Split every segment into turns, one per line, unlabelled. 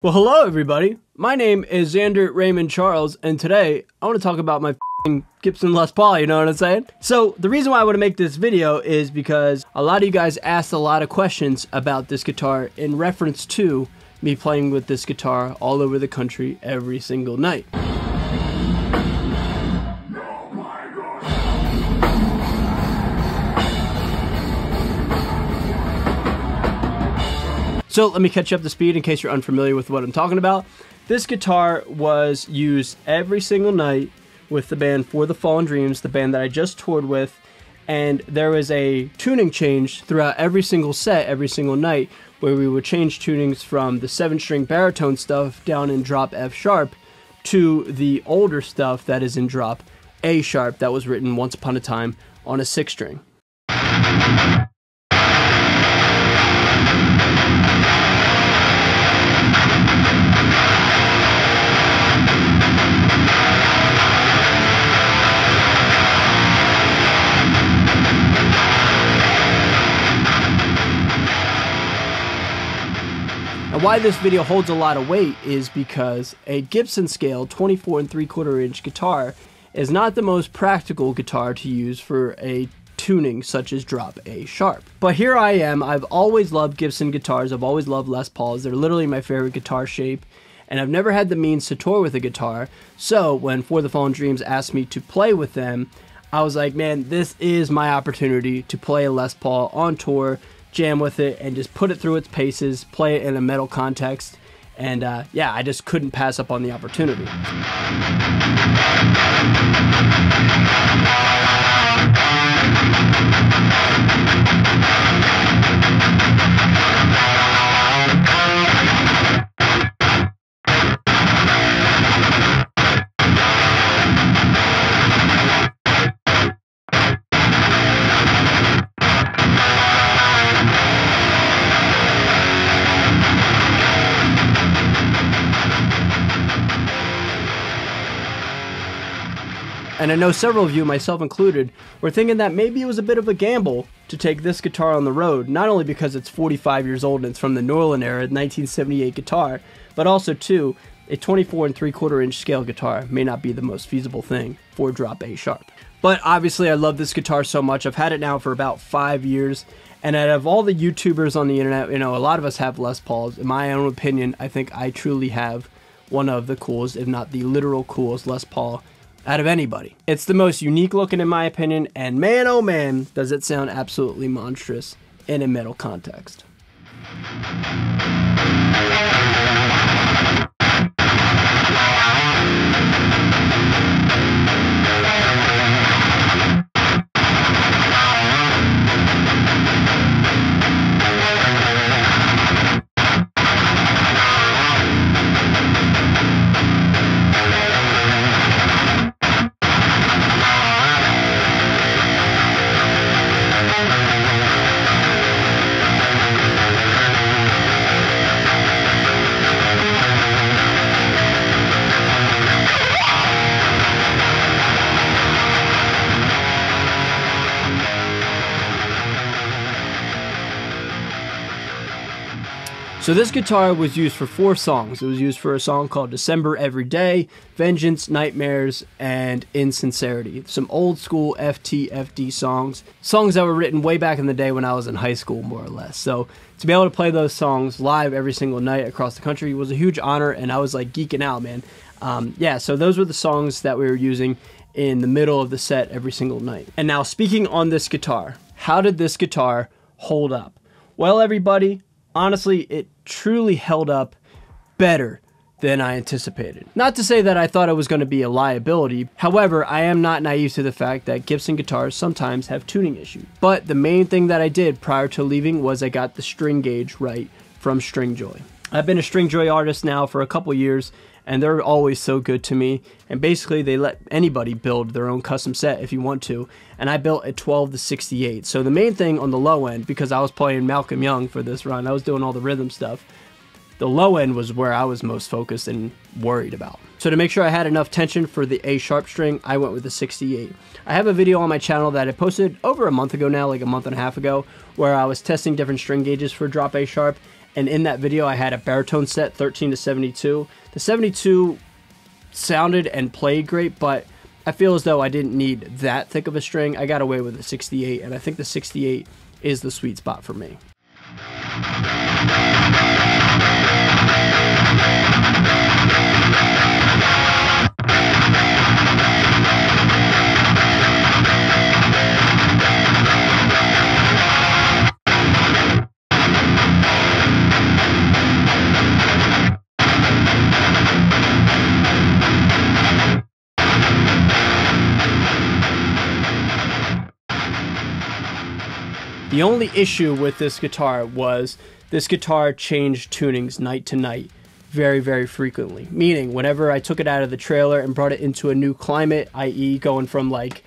Well, hello everybody. My name is Xander Raymond Charles, and today I want to talk about my Gibson Les Paul, you know what I'm saying? So the reason why I want to make this video is because a lot of you guys asked a lot of questions about this guitar in reference to me playing with this guitar all over the country every single night. So let me catch you up to speed in case you're unfamiliar with what I'm talking about. This guitar was used every single night with the band For the Fallen Dreams, the band that I just toured with, and there was a tuning change throughout every single set, every single night, where we would change tunings from the 7-string baritone stuff down in drop F sharp to the older stuff that is in drop A sharp that was written once upon a time on a 6-string. And why this video holds a lot of weight is because a Gibson scale 24 3/4 inch guitar is not the most practical guitar to use for a tuning such as drop A sharp. But here I am. I've always loved Gibson guitars. I've always loved Les Pauls. They're literally my favorite guitar shape, and I've never had the means to tour with a guitar. So when For the Fallen Dreams asked me to play with them, I was like, man, this is my opportunity to play a Les Paul on tour, jam with it, and just put it through its paces, play it in a metal context, and yeah, I just couldn't pass up on the opportunity. And I know several of you, myself included, were thinking that maybe it was a bit of a gamble to take this guitar on the road, not only because it's 45 years old and it's from the Norlin era, 1978 guitar, but also too, a 24 3/4 inch scale guitar may not be the most feasible thing for drop A sharp. But obviously I love this guitar so much. I've had it now for about 5 years, and out of all the YouTubers on the internet, you know, a lot of us have Les Pauls. In my own opinion, I think I truly have one of the coolest, if not the literal coolest Les Paul out of anybody. It's the most unique looking in my opinion, and man oh man does it sound absolutely monstrous in a metal context. So this guitar was used for 4 songs. It was used for a song called December Every Day, Vengeance, Nightmares, and Insincerity. Some old school FT/FD songs. Songs that were written way back in the day when I was in high school, more or less. So to be able to play those songs live every single night across the country was a huge honor, and I was like geeking out, man. Yeah, so those were the songs that we were using in the middle of the set every single night. And now speaking on this guitar, how did this guitar hold up? Well, everybody, honestly, it truly held up better than I anticipated. Not to say that I thought it was going to be a liability. However, I am not naive to the fact that Gibson guitars sometimes have tuning issues. But the main thing that I did prior to leaving was I got the string gauge right from Stringjoy. I've been a Stringjoy artist now for a couple years, and they're always so good to me. And basically, they let anybody build their own custom set if you want to. And I built a 12 to 68. So the main thing on the low end, because I was playing Malcolm Young for this run, I was doing all the rhythm stuff. The low end was where I was most focused and worried about. So to make sure I had enough tension for the A sharp string, I went with the 68. I have a video on my channel that I posted over a month ago now, like a month and a half ago, where I was testing different string gauges for drop A sharp, And in that video, I had a baritone set, 13 to 72. The 72 sounded and played great, but I feel as though I didn't need that thick of a string. I got away with the 68, and I think the 68 is the sweet spot for me. The only issue with this guitar was this guitar changed tunings night to night very, very frequently. Meaning, whenever I took it out of the trailer and brought it into a new climate, i.e. going from like,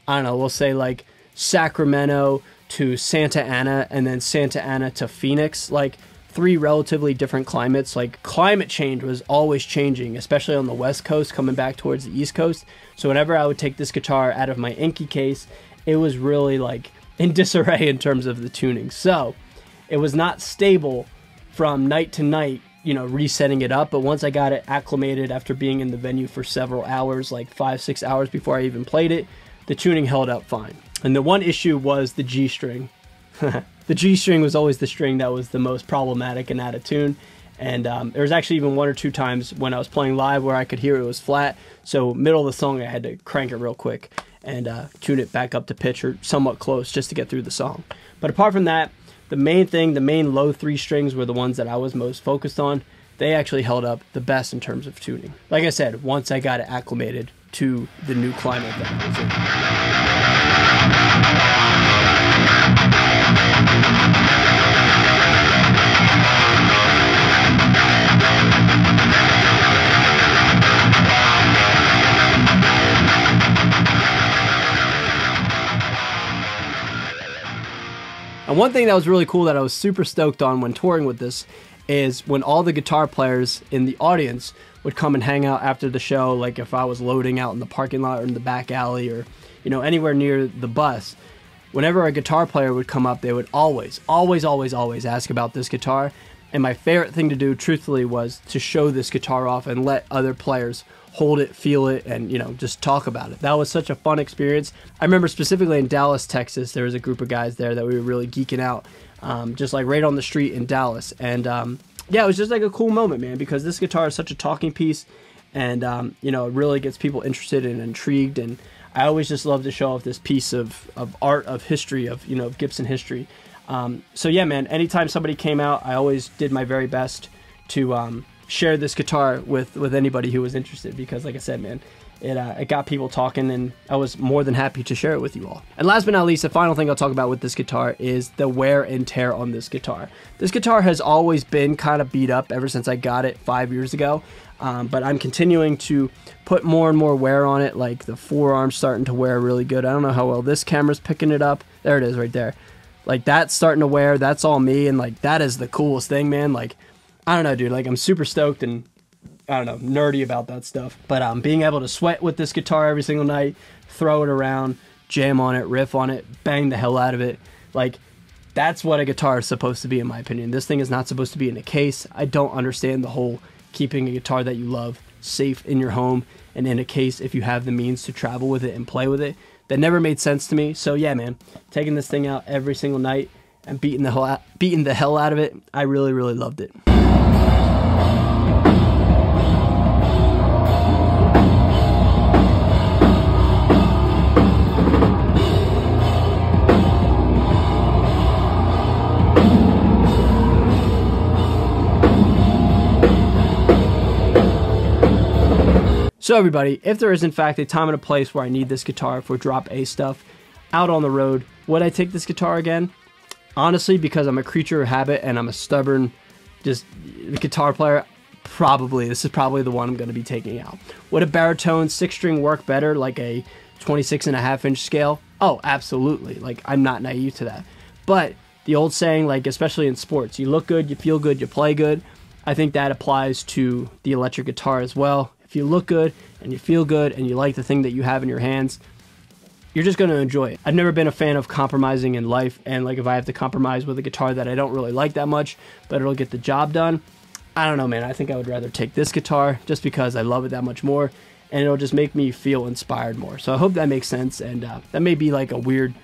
I don't know, we'll say like Sacramento to Santa Ana and then Santa Ana to Phoenix, like 3 relatively different climates. Like climate change was always changing, especially on the West Coast coming back towards the East Coast. So whenever I would take this guitar out of my Inky case, it was really like in disarray in terms of the tuning. So it was not stable from night to night, you know, resetting it up. But once I got it acclimated after being in the venue for several hours, like 5-6 hours before I even played it, the tuning held up fine. And the one issue was the G string. The G string was always the string that was the most problematic and out of tune. And there was actually even 1 or 2 times when I was playing live where I could hear it was flat. So middle of the song, I had to crank it real quick and tune it back up to pitch or somewhat close just to get through the song. But apart from that, the main thing, the main low 3 strings were the ones that I was most focused on. They actually held up the best in terms of tuning. Like I said, once I got it acclimated to the new climate that I was And one thing that was really cool that I was super stoked on when touring with this is when all the guitar players in the audience would come and hang out after the show, like if I was loading out in the parking lot or in the back alley or, you know, anywhere near the bus. Whenever a guitar player would come up, they would always ask about this guitar. And my favorite thing to do, truthfully, was to show this guitar off and let other players hold it, feel it, and, you know, just talk about it. That was such a fun experience. I remember specifically in Dallas, Texas, there was a group of guys there that we were really geeking out, just like right on the street in Dallas. And yeah, it was just like a cool moment, man, because this guitar is such a talking piece, and you know, it really gets people interested and intrigued. And I always just love to show off this piece of art, of history, of, you know, Gibson history. So yeah, man, anytime somebody came out, I always did my very best to share this guitar with anybody who was interested, because like I said, man, it got people talking, and I was more than happy to share it with you all. And last but not least, the final thing I'll talk about with this guitar is the wear and tear on this guitar. This guitar has always been kind of beat up ever since I got it 5 years ago, but I'm continuing to put more and more wear on it, like the forearm's starting to wear really good. I don't know how well this camera's picking it up. There it is right there. Like, that's starting to wear. That's all me, and like that is the coolest thing, man. Like, I don't know, dude, like I'm super stoked and, I don't know, nerdy about that stuff. But being able to sweat with this guitar every single night, throw it around, jam on it, riff on it, bang the hell out of it, like, that's what a guitar is supposed to be, in my opinion. This thing is not supposed to be in a case. I don't understand the whole keeping a guitar that you love safe in your home and in a case if you have the means to travel with it and play with it. That never made sense to me. So yeah, man, taking this thing out every single night and beating the hell out of it, I really, really loved it. So everybody, if there is in fact a time and a place where I need this guitar for drop A stuff out on the road, would I take this guitar again? Honestly, because I'm a creature of habit and I'm a stubborn guitar player, probably. This is probably the one I'm going to be taking out. Would a baritone 6-string work better, like a 26.5-inch scale? Oh, absolutely. Like, I'm not naive to that. But the old saying, like, especially in sports, you look good, you feel good, you play good. I think that applies to the electric guitar as well. If you look good and you feel good and you like the thing that you have in your hands, you're just going to enjoy it. I've never been a fan of compromising in life, and like if I have to compromise with a guitar that I don't really like that much, but it'll get the job done, I don't know, man. I think I would rather take this guitar just because I love it that much more, and it'll just make me feel inspired more. So I hope that makes sense, and that may be like a weird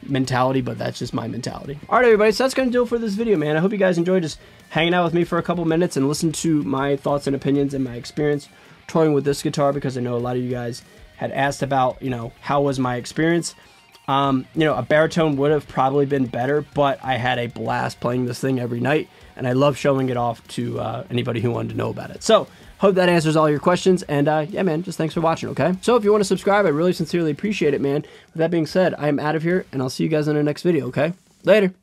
mentality, but that's just my mentality. All right, everybody, so that's going to do it for this video, man. I hope you guys enjoyed just hanging out with me for a couple minutes and listen to my thoughts and opinions and my experience touring with this guitar, because I know a lot of you guys had asked about, you know, how was my experience. You know, a baritone would have probably been better, but I had a blast playing this thing every night, and I love showing it off to anybody who wanted to know about it. So hope that answers all your questions, and yeah, man, just thanks for watching, okay? So if you want to subscribe, I really sincerely appreciate it, man. With that being said, I am out of here, and I'll see you guys in the next video, okay? Later.